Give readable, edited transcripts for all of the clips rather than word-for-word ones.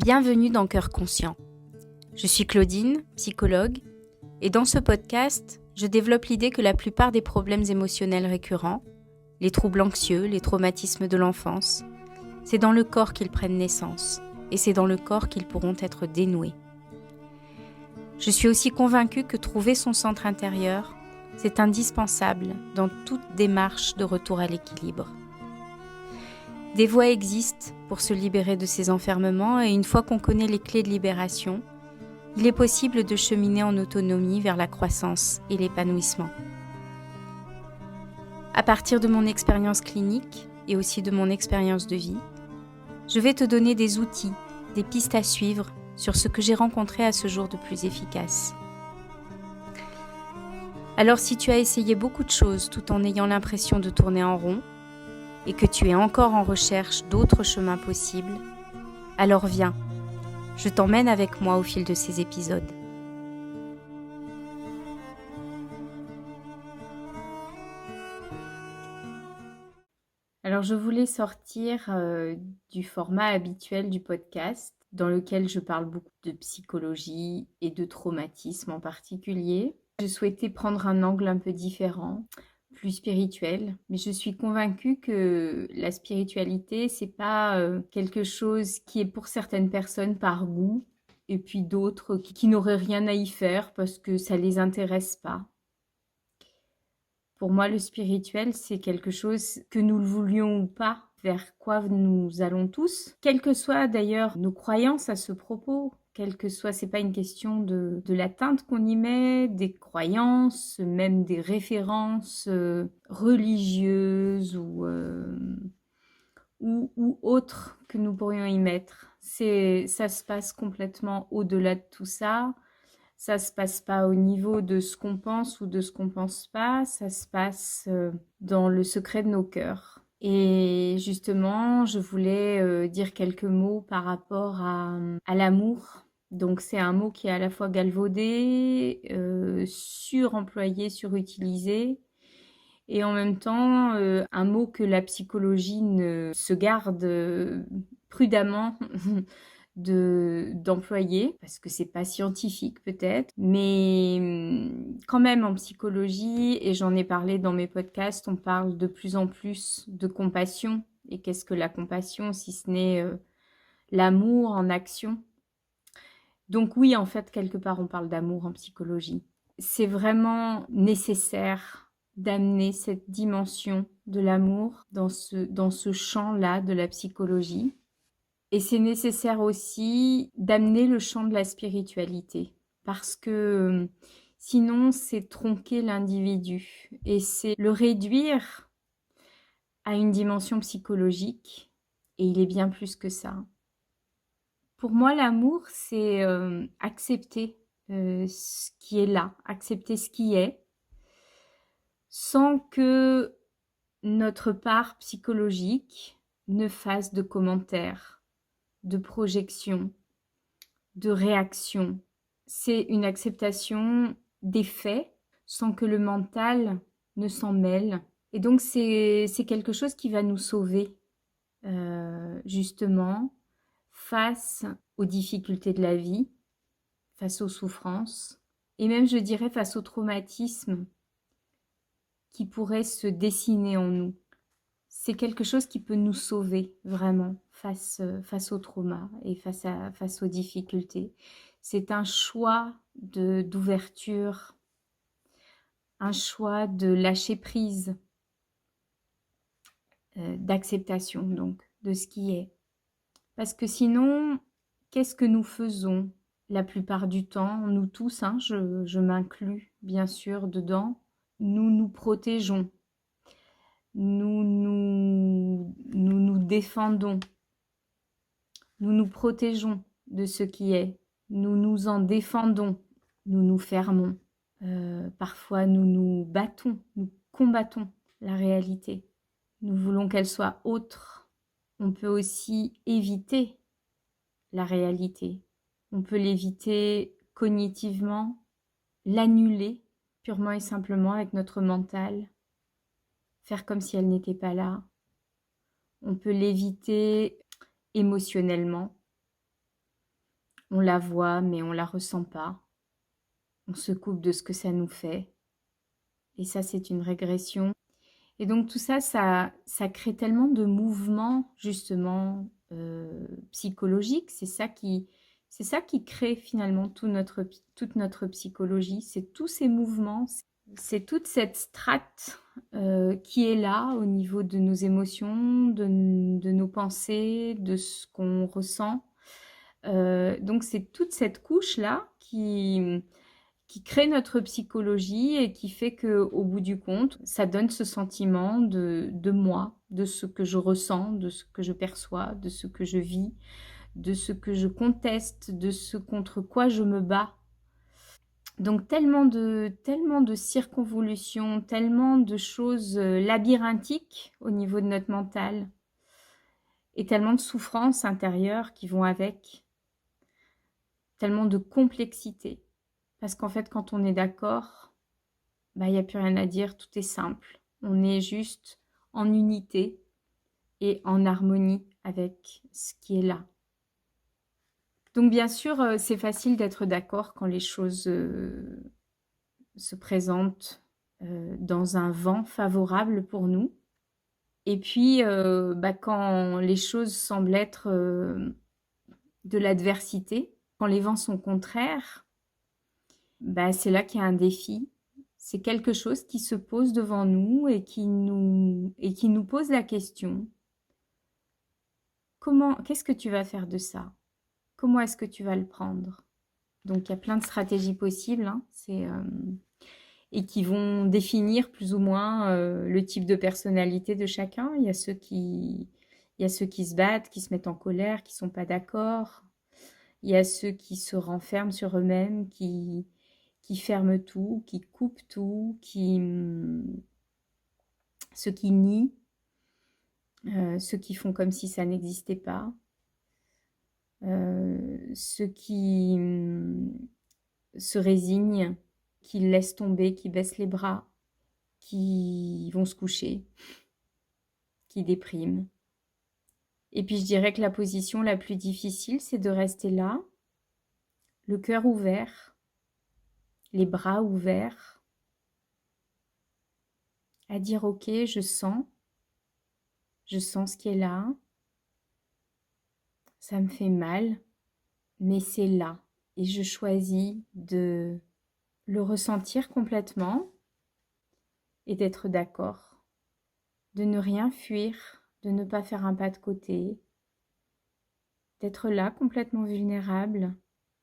Bienvenue dans Cœur Conscient. Je suis Claudine, psychologue, et dans ce podcast, je développe l'idée que la plupart des problèmes émotionnels récurrents, les troubles anxieux, les traumatismes de l'enfance, c'est dans le corps qu'ils prennent naissance, et c'est dans le corps qu'ils pourront être dénoués. Je suis aussi convaincue que trouver son centre intérieur, c'est indispensable dans toute démarche de retour à l'équilibre. Des voies existent pour se libérer de ces enfermements et une fois qu'on connaît les clés de libération, il est possible de cheminer en autonomie vers la croissance et l'épanouissement. À partir de mon expérience clinique et aussi de mon expérience de vie, je vais te donner des outils, des pistes à suivre sur ce que j'ai rencontré à ce jour de plus efficace. Alors si tu as essayé beaucoup de choses tout en ayant l'impression de tourner en rond, et que tu es encore en recherche d'autres chemins possibles, alors viens, je t'emmène avec moi au fil de ces épisodes. Alors je voulais sortir du format habituel du podcast, dans lequel je parle beaucoup de psychologie et de traumatisme en particulier. Je souhaitais prendre un angle un peu différent, plus spirituel, mais je suis convaincue que la spiritualité, c'est pas quelque chose qui est pour certaines personnes par goût, et puis d'autres qui n'auraient rien à y faire parce que ça les intéresse pas. Pour moi, le spirituel, c'est quelque chose que nous le voulions ou pas, vers quoi nous allons tous, quelles que soient d'ailleurs nos croyances à ce propos, quelle que soit, c'est pas une question de la teinte qu'on y met, des croyances, même des références religieuses ou autres que nous pourrions y mettre. Ça se passe complètement au-delà de tout ça. Ça se passe pas au niveau de ce qu'on pense ou de ce qu'on pense pas, ça se passe dans le secret de nos cœurs. Et justement, je voulais dire quelques mots par rapport à l'amour. Donc c'est un mot qui est à la fois galvaudé, suremployé, surutilisé, et en même temps un mot que la psychologie ne se garde prudemment d'employer, parce que c'est pas scientifique peut-être, mais quand même en psychologie, et j'en ai parlé dans mes podcasts, on parle de plus en plus de compassion. Et qu'est-ce que la compassion si ce n'est l'amour en action? Donc oui, en fait, quelque part, on parle d'amour en psychologie. C'est vraiment nécessaire d'amener cette dimension de l'amour dans ce champ-là de la psychologie. Et c'est nécessaire aussi d'amener le champ de la spiritualité, parce que sinon, c'est tronquer l'individu et c'est le réduire à une dimension psychologique, et il est bien plus que ça. Pour moi, l'amour, c'est accepter ce qui est là, accepter ce qui est, sans que notre part psychologique ne fasse de commentaires, de projections, de réactions. C'est une acceptation des faits sans que le mental ne s'en mêle. Et donc, c'est quelque chose qui va nous sauver, justement, face aux difficultés de la vie, face aux souffrances, et même, je dirais, face au traumatisme qui pourrait se dessiner en nous. C'est quelque chose qui peut nous sauver vraiment face au trauma et face aux difficultés. C'est un choix d'ouverture, un choix de lâcher prise, d'acceptation donc de ce qui est. Parce que sinon, qu'est-ce que nous faisons la plupart du temps, nous tous, hein, je m'inclus bien sûr dedans, nous nous protégeons, nous défendons, nous nous protégeons de ce qui est, nous nous en défendons, nous nous fermons. Parfois, nous nous battons, nous combattons la réalité. Nous voulons qu'elle soit autre. On peut aussi éviter la réalité. On peut l'éviter cognitivement, l'annuler purement et simplement avec notre mental, faire comme si elle n'était pas là. On peut l'éviter émotionnellement, On la voit, mais on la ressent pas. On se coupe de ce que ça nous fait. Et ça, c'est une régression. Et donc tout ça, ça crée tellement de mouvements, justement, psychologiques. C'est ça qui crée finalement toute notre psychologie. C'est tous ces mouvements, c'est toute cette strate qui est là au niveau de nos émotions, de nos pensées, de ce qu'on ressent. Donc c'est toute cette couche-là qui crée notre psychologie et qui fait que, au bout du compte, ça donne ce sentiment de moi, de ce que je ressens, de ce que je perçois, de ce que je vis, de ce que je conteste, de ce contre quoi je me bats. Donc tellement de circonvolutions, tellement de choses labyrinthiques au niveau de notre mental et tellement de souffrances intérieures qui vont avec, tellement de complexité. Parce qu'en fait, quand on est d'accord, bah, il n'y a plus rien à dire, tout est simple. On est juste en unité et en harmonie avec ce qui est là. Donc bien sûr, c'est facile d'être d'accord quand les choses se présentent dans un vent favorable pour nous. Et puis, bah, quand les choses semblent être de l'adversité, quand les vents sont contraires, bah, c'est là qu'il y a un défi. C'est quelque chose qui se pose devant nous et qui nous pose la question. Qu'est-ce que tu vas faire de ça? Comment est-ce que tu vas le prendre? Donc, il y a plein de stratégies possibles, hein, et qui vont définir plus ou moins le type de personnalité de chacun. Il y a il y a ceux qui se battent, qui se mettent en colère, qui sont pas d'accord. Il y a ceux qui se renferment sur eux-mêmes, qui ferment tout, qui coupent tout, ceux qui nient, ceux qui font comme si ça n'existait pas, ceux qui se résignent, qui laissent tomber, qui baissent les bras, qui vont se coucher, qui dépriment. Et puis je dirais que la position la plus difficile, c'est de rester là, le cœur ouvert, les bras ouverts, à dire ok, je sens ce qui est là, ça me fait mal, mais c'est là. Et je choisis de le ressentir complètement et d'être d'accord, de ne rien fuir, de ne pas faire un pas de côté, d'être là complètement vulnérable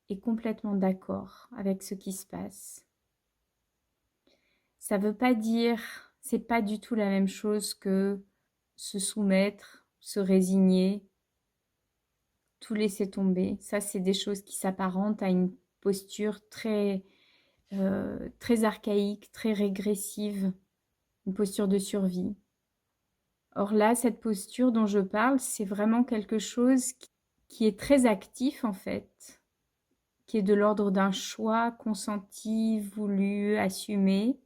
et complètement d'accord avec ce qui se passe. Ça veut pas dire, c'est pas du tout la même chose que se soumettre, se résigner, tout laisser tomber. Ça, c'est des choses qui s'apparentent à une posture très archaïque, très régressive, une posture de survie. Or là, cette posture dont je parle, c'est vraiment quelque chose qui est très actif en fait, qui est de l'ordre d'un choix consenti, voulu, assumé,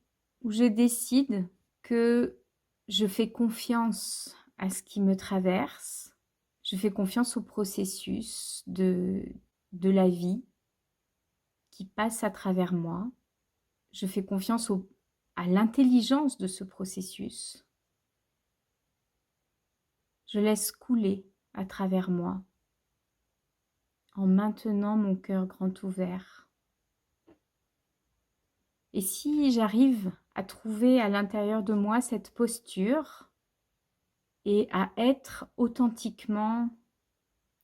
où je décide que je fais confiance à ce qui me traverse, je fais confiance au processus de la vie qui passe à travers moi, je fais confiance à l'intelligence de ce processus. Je laisse couler à travers moi en maintenant mon cœur grand ouvert. Et si j'arrive à trouver à l'intérieur de moi cette posture et à être authentiquement,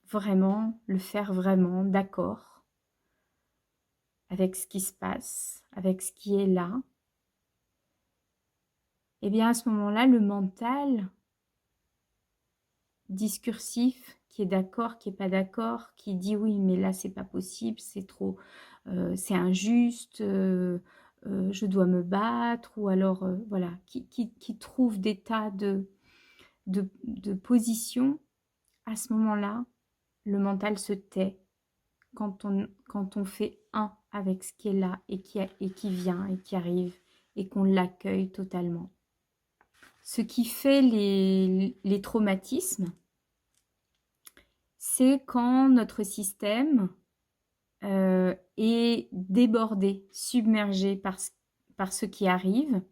vraiment, le faire vraiment, d'accord avec ce qui se passe, avec ce qui est là, et bien à ce moment-là, le mental discursif qui est d'accord, qui est pas d'accord, qui dit oui mais là c'est pas possible, c'est trop, c'est injuste, je dois me battre, ou alors voilà, qui trouve des tas de positions. À ce moment-là, le mental se tait quand on fait un avec ce qui est là et qui vient et qui arrive et qu'on l'accueille totalement. Ce qui fait les traumatismes, c'est quand notre système est débordé, submergé par ce qui arrive.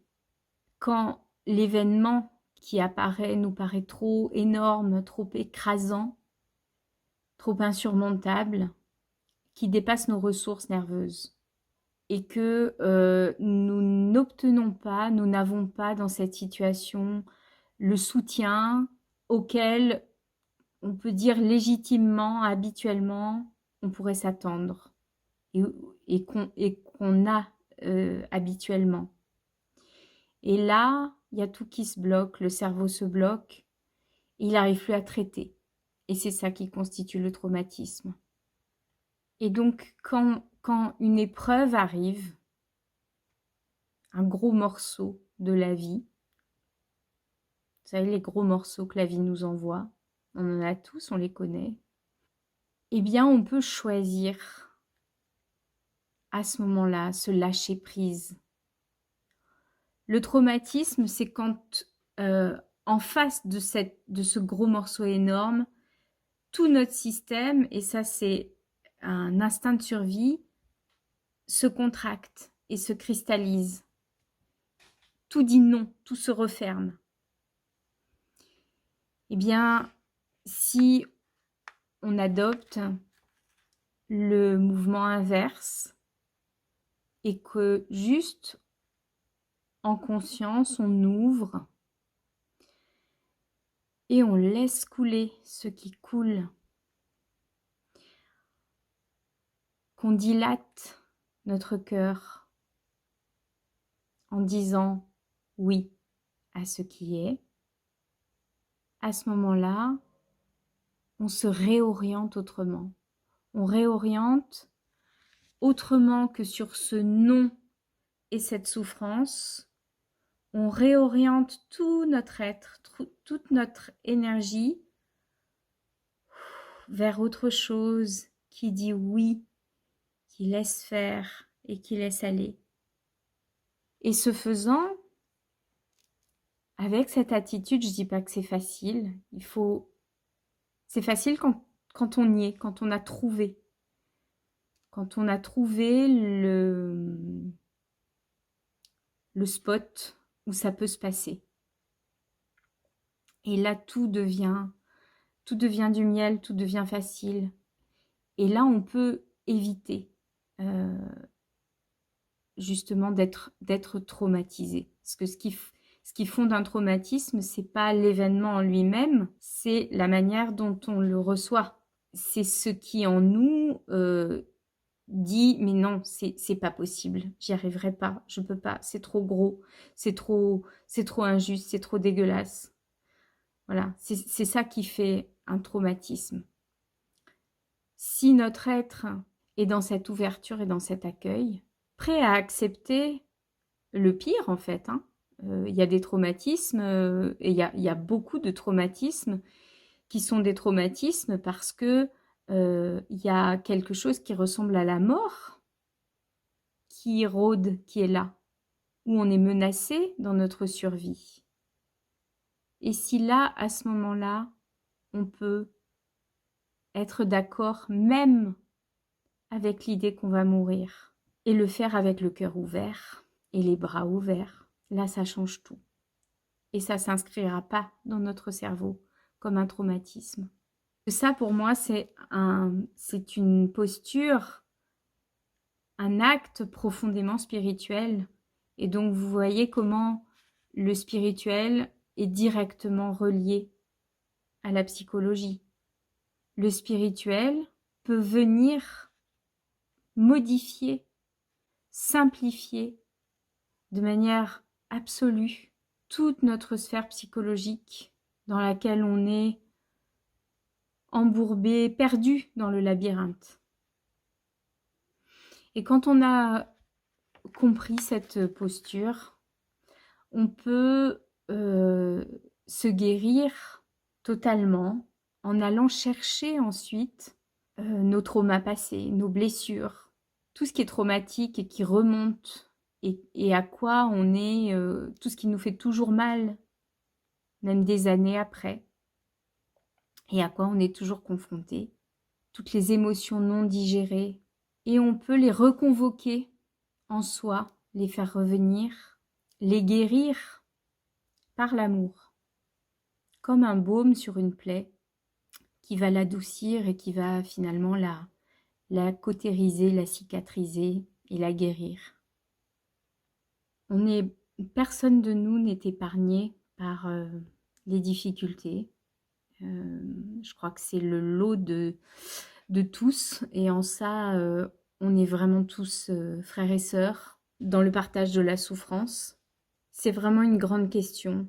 Quand l'événement qui apparaît nous paraît trop énorme, trop écrasant, trop insurmontable, qui dépasse nos ressources nerveuses et que nous n'obtenons pas, nous n'avons pas dans cette situation le soutien auquel on peut dire légitimement, habituellement, on pourrait s'attendre et qu'on a habituellement. Et là, il y a tout qui se bloque, le cerveau se bloque, il n'arrive plus à traiter. Et c'est ça qui constitue le traumatisme. Et donc, quand une épreuve arrive, un gros morceau de la vie, vous savez, les gros morceaux que la vie nous envoie, on en a tous, on les connaît, eh bien, on peut choisir à ce moment-là, se lâcher prise. Le traumatisme, c'est quand, en face de ce gros morceau énorme, tout notre système, et ça c'est un instinct de survie, se contracte et se cristallise. Tout dit non, tout se referme. Eh bien, si on adopte le mouvement inverse et que juste en conscience, on ouvre et on laisse couler ce qui coule, qu'on dilate notre cœur en disant oui à ce qui est, à ce moment-là, on se réoriente autrement. On réoriente autrement que sur ce non et cette souffrance. On réoriente tout notre être, toute notre énergie vers autre chose qui dit oui, qui laisse faire et qui laisse aller. Et ce faisant, avec cette attitude, je ne dis pas que c'est facile, c'est facile quand on y est, quand on a trouvé. Quand on a trouvé le spot où ça peut se passer. Et là, tout devient du miel, tout devient facile. Et là, on peut éviter justement d'être traumatisé. Parce que ce qui fonde un traumatisme, c'est pas l'événement en lui-même, c'est la manière dont on le reçoit. C'est ce qui en nous dit mais non, c'est pas possible, j'y arriverai pas, je peux pas, c'est trop gros, c'est trop injuste, c'est trop dégueulasse. Voilà, c'est ça qui fait un traumatisme. Si notre être est dans cette ouverture et dans cet accueil, prêt à accepter le pire en fait, y a des traumatismes et il y a beaucoup de traumatismes qui sont des traumatismes parce que y a quelque chose qui ressemble à la mort qui rôde, qui est là, où on est menacé dans notre survie. Et si là, à ce moment-là, on peut être d'accord même avec l'idée qu'on va mourir et le faire avec le cœur ouvert et les bras ouverts, là, ça change tout. Et ça ne s'inscrira pas dans notre cerveau comme un traumatisme. Ça, pour moi, c'est une posture, un acte profondément spirituel. Et donc, vous voyez comment le spirituel est directement relié à la psychologie. Le spirituel peut venir modifier, simplifier de manière absolue toute notre sphère psychologique dans laquelle on est embourbé, perdu dans le labyrinthe. Et quand on a compris cette posture, on peut se guérir totalement en allant chercher ensuite nos traumas passés, nos blessures, tout ce qui est traumatique et qui remonte et à quoi on est, tout ce qui nous fait toujours mal, même des années après, et à quoi on est toujours confronté, toutes les émotions non digérées, et on peut les reconvoquer en soi, les faire revenir, les guérir par l'amour, comme un baume sur une plaie qui va l'adoucir et qui va finalement la cautériser, la cicatriser et la guérir. Personne de nous n'est épargné par les difficultés. Je crois que c'est le lot de tous, et en ça, on est vraiment tous frères et sœurs dans le partage de la souffrance. C'est vraiment une grande question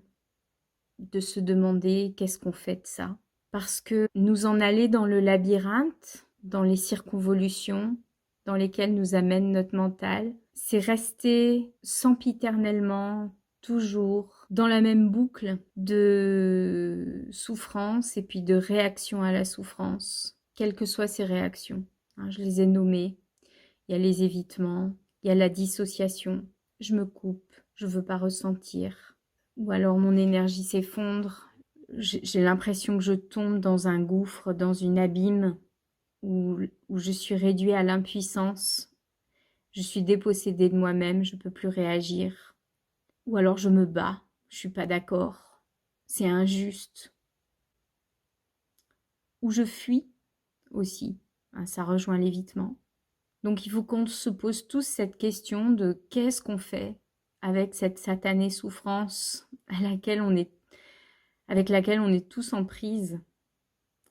de se demander qu'est-ce qu'on fait de ça. Parce que nous en aller dans le labyrinthe, dans les circonvolutions dans lesquelles nous amène notre mental, c'est rester sempiternellement, toujours, dans la même boucle de souffrance et puis de réaction à la souffrance, quelles que soient ces réactions. Je les ai nommées. Il y a les évitements, il y a la dissociation. Je me coupe, je veux pas ressentir. Ou alors mon énergie s'effondre. J'ai l'impression que je tombe dans un gouffre, dans une abîme où je suis réduit à l'impuissance. Je suis dépossédée de moi-même, je ne peux plus réagir. Ou alors je me bats, je ne suis pas d'accord, c'est injuste. Ou je fuis aussi, ça rejoint l'évitement. Donc il faut qu'on se pose tous cette question de qu'est-ce qu'on fait avec cette satanée souffrance avec laquelle on est tous en prise.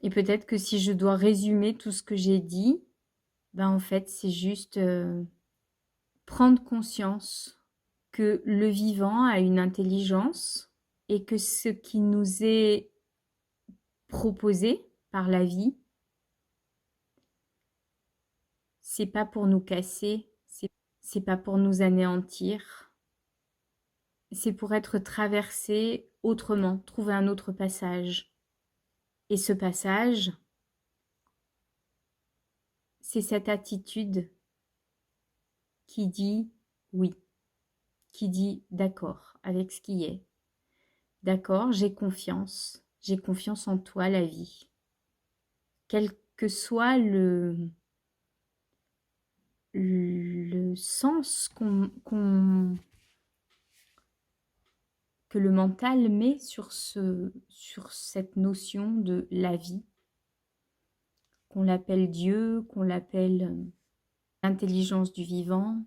Et peut-être que si je dois résumer tout ce que j'ai dit, en fait c'est juste prendre conscience que le vivant a une intelligence et que ce qui nous est proposé par la vie, c'est pas pour nous casser, c'est pas pour nous anéantir, c'est pour être traversé autrement, trouver un autre passage. Et ce passage, c'est cette attitude qui dit oui, qui dit d'accord avec ce qui est. D'accord, j'ai confiance en toi, la vie. Quel que soit le sens que le mental met sur cette notion de la vie, qu'on l'appelle Dieu, qu'on l'appelle l'intelligence du vivant.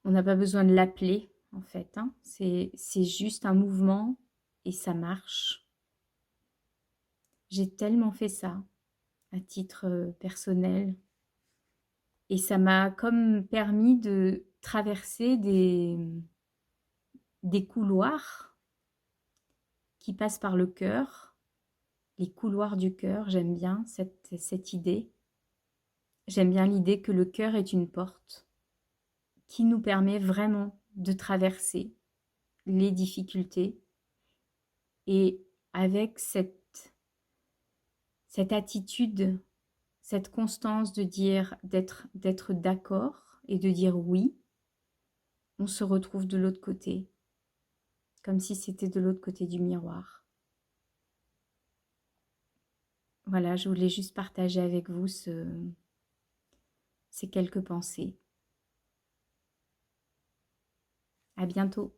On n'a pas besoin de l'appeler, en fait. C'est juste un mouvement et ça marche. J'ai tellement fait ça à titre personnel. Et ça m'a comme permis de traverser des couloirs qui passent par le cœur. Les couloirs du cœur, j'aime bien cette idée. J'aime bien l'idée que le cœur est une porte qui nous permet vraiment de traverser les difficultés. Et avec cette attitude, cette constance de dire, d'être d'accord et de dire oui, on se retrouve de l'autre côté, comme si c'était de l'autre côté du miroir. Voilà, je voulais juste partager avec vous ces quelques pensées. À bientôt.